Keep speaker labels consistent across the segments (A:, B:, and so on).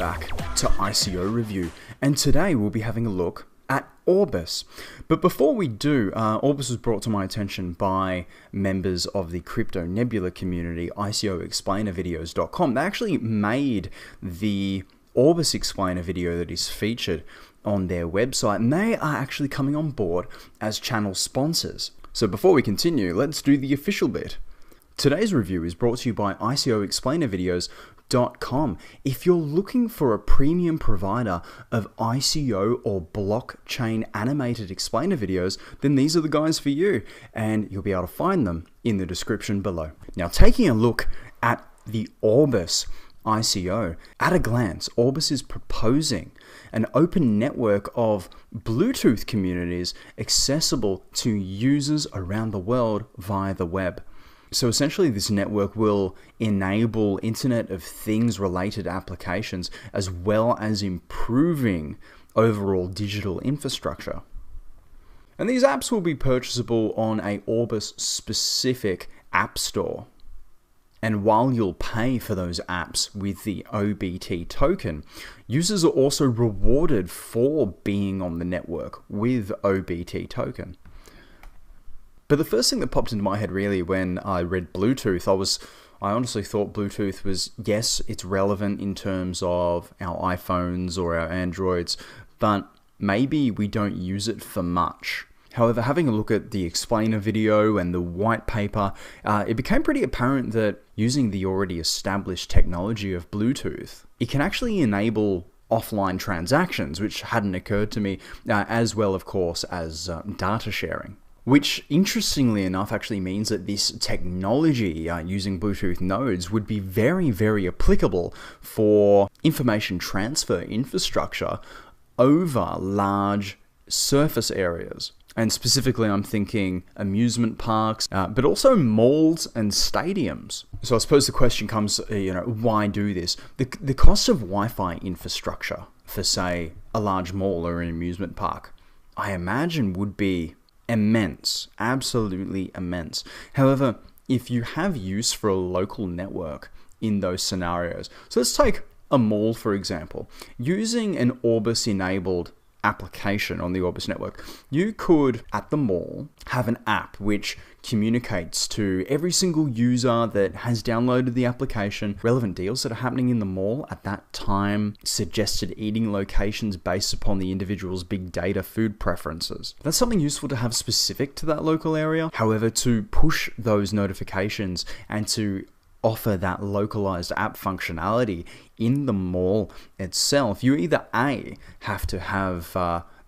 A: back to ICO Review, and today we'll be having a look at Orbis. But before we do, Orbis was brought to my attention by members of the Crypto Nebula community, ICOexplainervideos.com. They actually made the Orbis explainer video that is featured on their website, and they are actually coming on board as channel sponsors. So before we continue, let's do the official bit. Today's review is brought to you by ICOexplainervideos.com. If you're looking for a premium provider of ICO or blockchain animated explainer videos, then these are the guys for you, and you'll be able to find them in the description below. Now, taking a look at the Orbis ICO, at a glance, Orbis is proposing an open network of Bluetooth communities accessible to users around the world via the web. So essentially, this network will enable Internet of Things related applications as well as improving overall digital infrastructure. And these apps will be purchasable on a Orbis specific app store. And while you'll pay for those apps with the OBT token, users are also rewarded for being on the network with OBT token. But the first thing that popped into my head really when I read Bluetooth, I honestly thought Bluetooth was, yes, it's relevant in terms of our iPhones or our Androids, but maybe we don't use it for much. However, having a look at the explainer video and the white paper, it became pretty apparent that using the already established technology of Bluetooth, it can actually enable offline transactions, which hadn't occurred to me, as well, of course, as data sharing. Which, interestingly enough, actually means that this technology using Bluetooth nodes would be very, very applicable for information transfer infrastructure over large surface areas. And specifically, I'm thinking amusement parks, but also malls and stadiums. So I suppose the question comes, why do this? The cost of Wi-Fi infrastructure for, say, a large mall or an amusement park, I imagine would be immense, absolutely immense. However, if you have use for a local network in those scenarios, so let's take a mall for example, using an Orbis enabled application on the Orbis network, you could at the mall have an app which communicates to every single user that has downloaded the application, relevant deals that are happening in the mall at that time, suggested eating locations based upon the individual's big data food preferences. That's something useful to have specific to that local area. However, to push those notifications and to offer that localized app functionality in the mall itself, you either A, have to have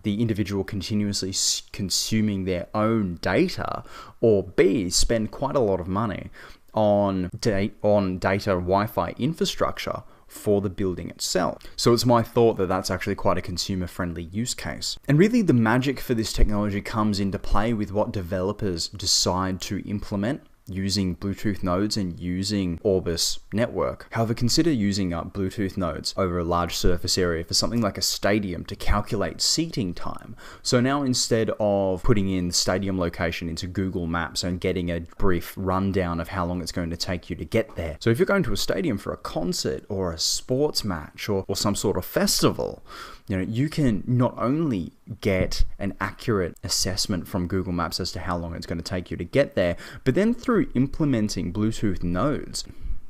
A: the individual continuously consuming their own data, or B, spend quite a lot of money on data Wi-Fi infrastructure for the building itself. So it's my thought that that's actually quite a consumer-friendly use case. And really the magic for this technology comes into play with what developers decide to implement using Bluetooth nodes and using Orbis network. However, consider using Bluetooth nodes over a large surface area for something like a stadium to calculate seating time. So now instead of putting in the stadium location into Google Maps and getting a brief rundown of how long it's going to take you to get there. So if you're going to a stadium for a concert or a sports match or some sort of festival, you can not only get an accurate assessment from Google Maps as to how long it's going to take you to get there, but then through implementing Bluetooth nodes,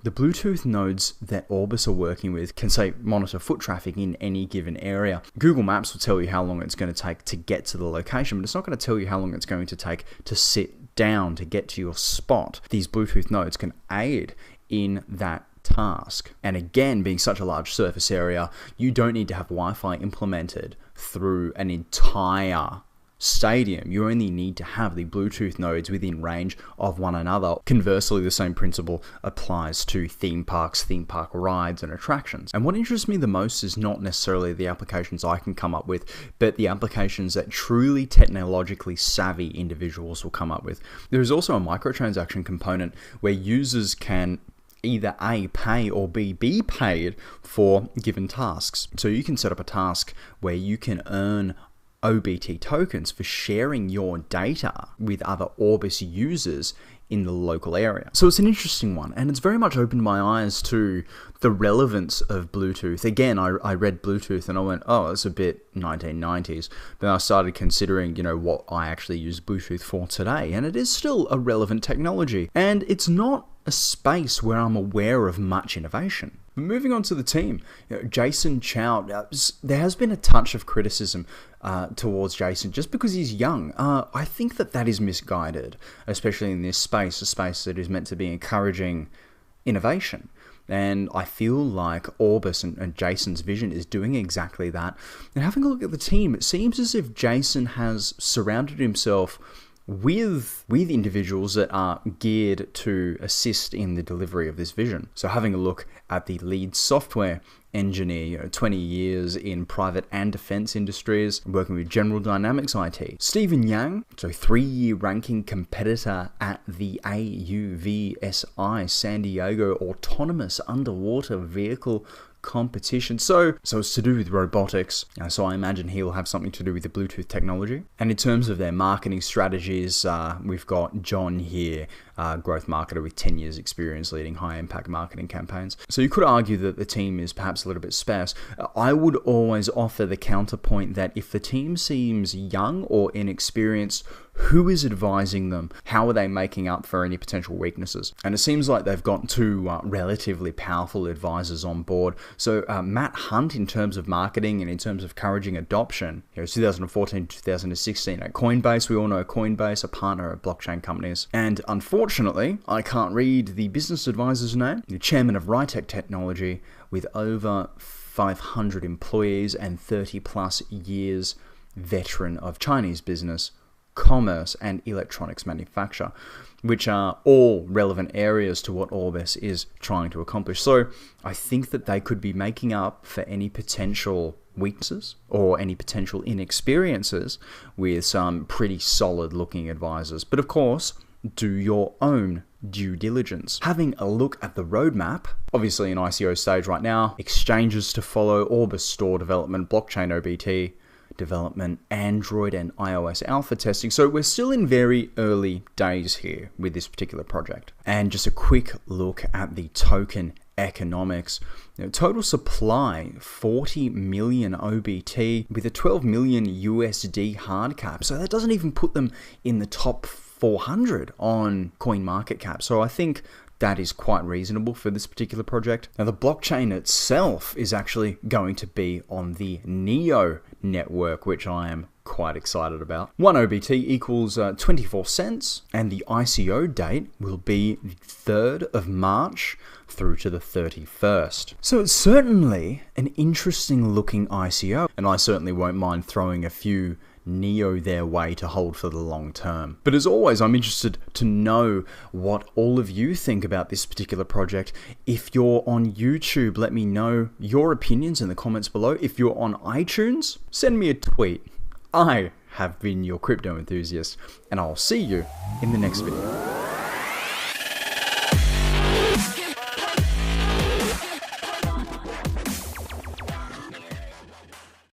A: the Bluetooth nodes that Orbis are working with can, say, monitor foot traffic in any given area. Google Maps will tell you how long it's going to take to get to the location, but it's not going to tell you how long it's going to take to sit down to get to your spot. These Bluetooth nodes can aid in that task. And again, being such a large surface area, you don't need to have Wi-Fi implemented through an entire stadium. You only need to have the Bluetooth nodes within range of one another. Conversely, the same principle applies to theme parks, theme park rides and attractions. And what interests me the most is not necessarily the applications I can come up with, but the applications that truly technologically savvy individuals will come up with. There is also a microtransaction component where users can either A, pay, or B, be paid for given tasks. So you can set up a task where you can earn OBT tokens for sharing your data with other Orbis users in the local area. So it's an interesting one, and it's very much opened my eyes to the relevance of Bluetooth. Again, I read Bluetooth and I went, oh, it's a bit 1990s. But I started considering, what I actually use Bluetooth for today, and it is still a relevant technology. And it's not a space where I'm aware of much innovation. Moving on to the team, Jason Chow, there has been a touch of criticism towards Jason just because he's young. I think that is misguided, especially in this space, a space that is meant to be encouraging innovation. And I feel like Orbis and Jason's vision is doing exactly that. And having a look at the team, it seems as if Jason has surrounded himself with individuals that are geared to assist in the delivery of this vision. So having a look at the lead software engineer, 20 years in private and defense industries, working with General Dynamics IT. Stephen Yang, so 3-year ranking competitor at the AUVSI San Diego Autonomous Underwater Vehicle competition. So it's to do with robotics. So I imagine he'll have something to do with the Bluetooth technology. And in terms of their marketing strategies, we've got John here, growth marketer with 10 years experience leading high impact marketing campaigns. So you could argue that the team is perhaps a little bit sparse. I would always offer the counterpoint that if the team seems young or inexperienced, who is advising them? How are they making up for any potential weaknesses? And it seems like they've got two relatively powerful advisors on board. So Matt Hunt, in terms of marketing and in terms of encouraging adoption, 2014 to 2016 at Coinbase. We all know Coinbase, a partner of blockchain companies. And unfortunately, I can't read the business advisor's name, the chairman of Rytech Technology, with over 500 employees and 30 plus years veteran of Chinese business, commerce and electronics manufacture, which are all relevant areas to what Orbis is trying to accomplish. So I think that they could be making up for any potential weaknesses or any potential inexperiences with some pretty solid looking advisors. But of course, do your own due diligence. Having a look at the roadmap, obviously in ICO stage right now, exchanges to follow, Orbis store development, blockchain OBT development, Android and iOS alpha testing. So we're still in very early days here with this particular project. And just a quick look at the token economics. Total supply 40 million OBT with a 12 million USD hard cap. So that doesn't even put them in the top 400 on CoinMarketCap. So I think that is quite reasonable for this particular project. Now the blockchain itself is actually going to be on the Neo network, which I am quite excited about. 1 OBT equals 24 cents, and the ICO date will be 3rd of March through to the 31st. So it's certainly an interesting looking ICO, and I certainly won't mind throwing a few Neo their way to hold for the long term. But as always, I'm interested to know what all of you think about this particular project. If you're on YouTube, let me know your opinions in the comments below. If you're on iTunes, send me a tweet. I have been your crypto enthusiast, and I'll see you in the next video.